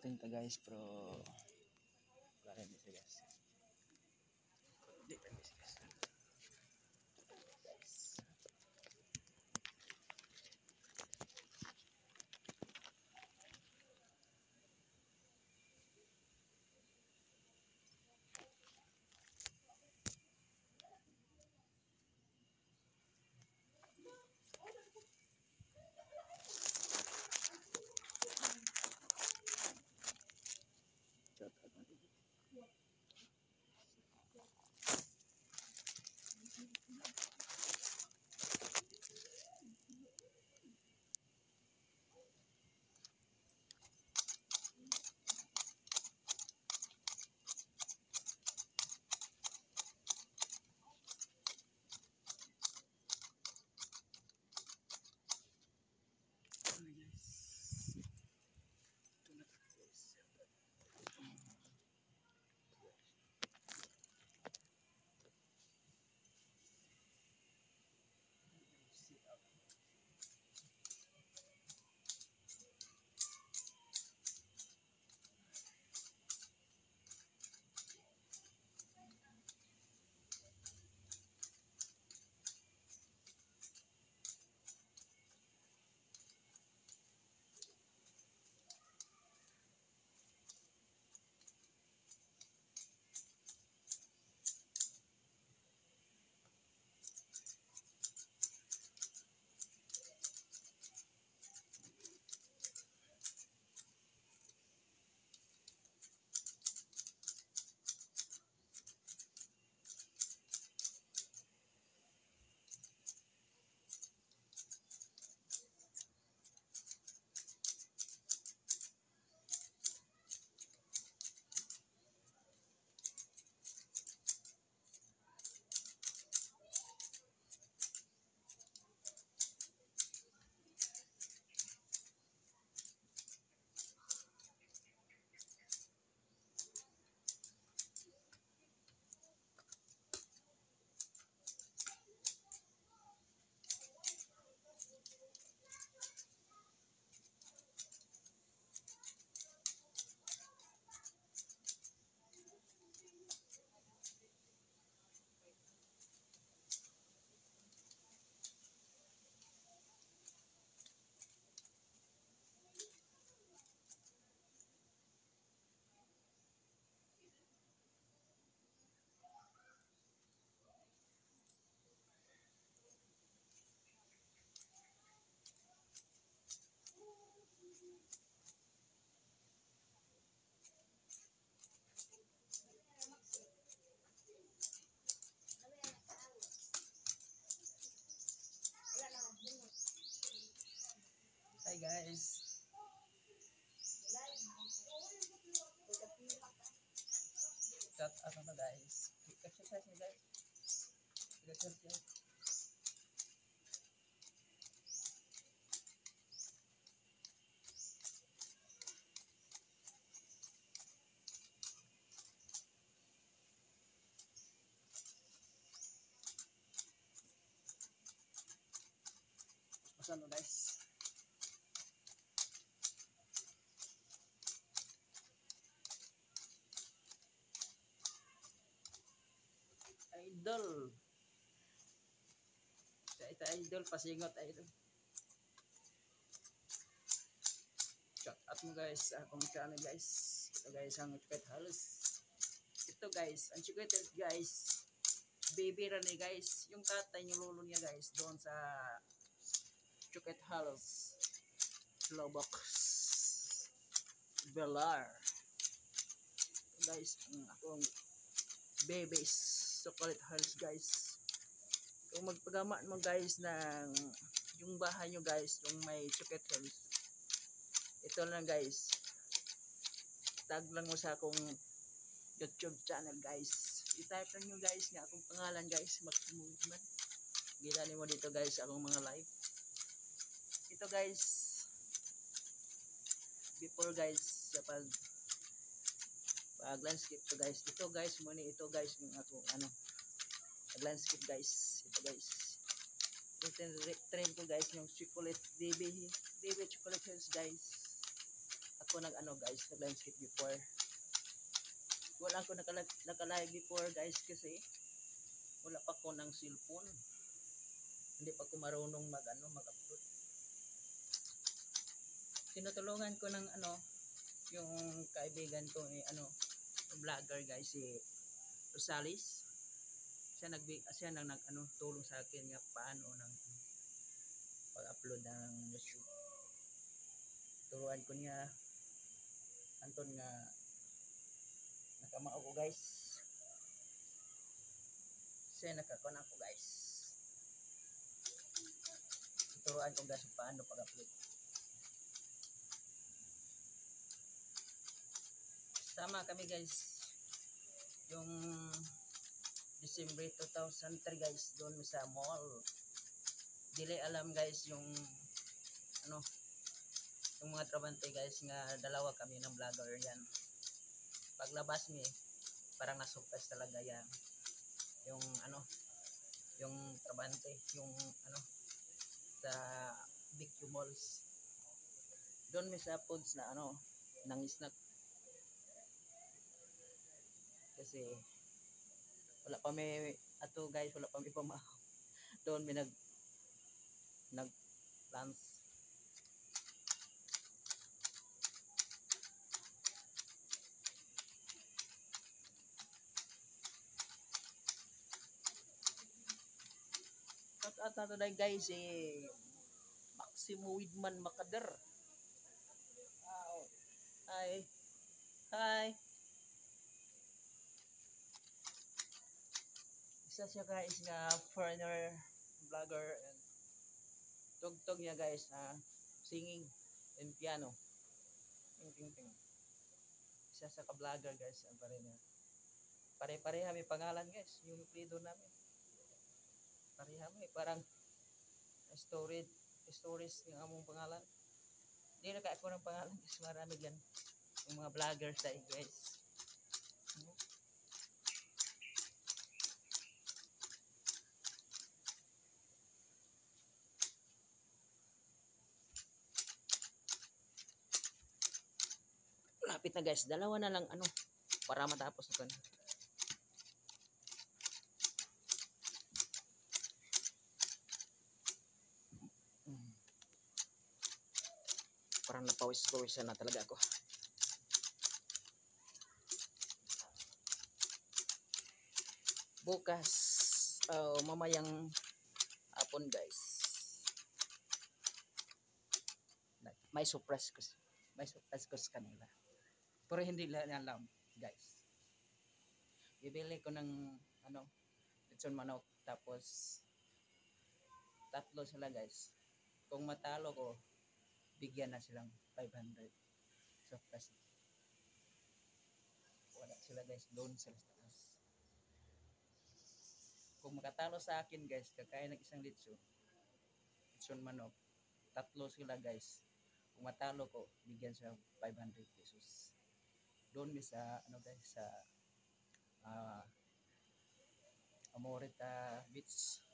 kontento guys, pero kaya hindi siya guys. Hindi pa guys. Hi guys. Shout out na guys. Exercise na guys. Exercise. Pasan na guys. Idol. Ito idol, pasingot idol. Shout out mo guys sa akong channel guys. Ito guys ang Chuket Halos. Ito guys, ang Chuket guys. Baby Rani guys. Yung tatay yung lolo niya guys doon sa Chuket Halos. Lobok. Velar. Guys, ang akong babies. Chocolate Hills guys. Kung magpagama mo guys ng yung bahay nyo guys, yung may Chocolate Hills, ito lang guys, tag lang mo sa akong YouTube channel guys, i-type lang nyo guys nga akong pangalan guys, Maximum. Gilani mo dito guys akong mga live. Ito guys, before guys sa pag landscape to guys, ito guys muna, ito guys yung akong landscape guys, ito guys yung train ko guys yung chocolate DB Chocolate Hills guys, at ako nag ano guys, nag landscape before. Wala ako naka-live before guys kasi wala pa ko ng cellphone. Hindi pa ako marunong mag-upload. Tinutulungan ko ng yung kaibigan ko vlogger guys, si Rosales. Siya nang tulong sa akin nga paano ng pag-upload ng YouTube. Turuan ko niya anton nga nakamao ko guys. Siya nakakon ako guys. Turuan ko guys paano pag-upload. Sama kami guys. Yung December 2003 guys doon sa mall. Dili alam guys yung yung mga trabante guys nga dalawa kami ng vlogger yan. Paglabas mi parang na-surprise talaga yan. Yung trabante, yung sa Big Malls. Doon mi sa foods na nang snack. Kasi wala pa may ato guys, wala pa may pamahaw. Doon may nag lunch. At ato na guys Maximo Widman Makader. Hi. Hi. Isa siya guys nga foreigner vlogger and tugtog niya guys singing and piano. Ting. Isa sa ka-vlogger guys ang foreigner. Pare-pareha may pangalan guys, yung apelyido namin. Pareha may parang stories yung among pangalan. Hindi na ako ng pangalan guys, marami yan. Yung mga vloggers tayo guys. Lapit na guys, dalawa na lang para matapos na kan. Parang napawis-pawisan na talaga ako. Bukas mamayang hapon guys, may surprise ko sa kanila, pero hindi nila alam guys. Bibili ko ng lechon manok, tapos tatlo sila guys. Kung matalo ko, bigyan na silang 500 surprise. Wala sila guys, doon sila sa taas. Kung makatalo sa akin guys, kakain ng isang lechon manok, tatlo sila guys. Kung matalo ko, bigyan siya 500 pesos. Doon sa guys, sa Amorita Beach,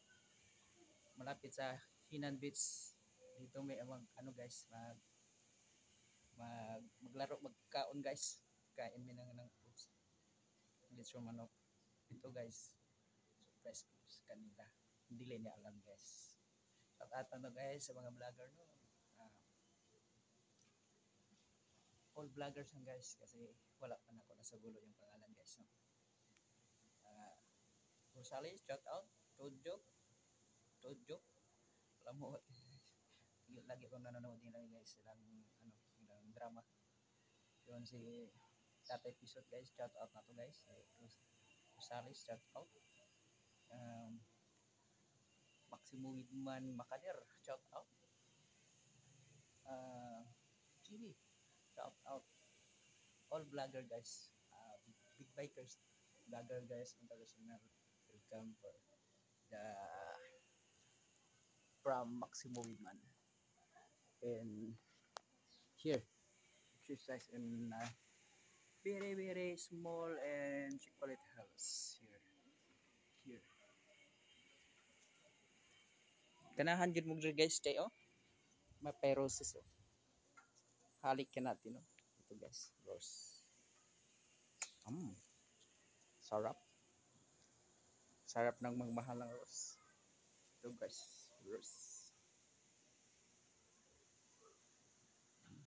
malapit sa Hinan Beach. Dito may guys, maglaro, magkaon guys. Kain mi ng lechon manok. Ito guys, surprise ko sa kanila. Hindi niya alam guys. At guys sa mga vlogger all vloggers lang guys, kasi wala pa na ako nasa gulo yung pangalan guys Rosales, shout out. Tudjo, alam mo lagi kong nanonood nila guys, ilang drama yun. Si Tatay Pisot guys, shout out na to guys. Rosales, shout out. Maximo Widman Makader, shout out. GB, shout out. All vlogger guys, big bikers vlogger guys, international, welcome for the from Maximo Widman. And here exercise in very small and chocolate house here kanahan gid mo guys tayo mapyrosis halik ka natin Ito guys, rose. Sarap. Sarap ng magmahal ng rose. Ito guys, rose.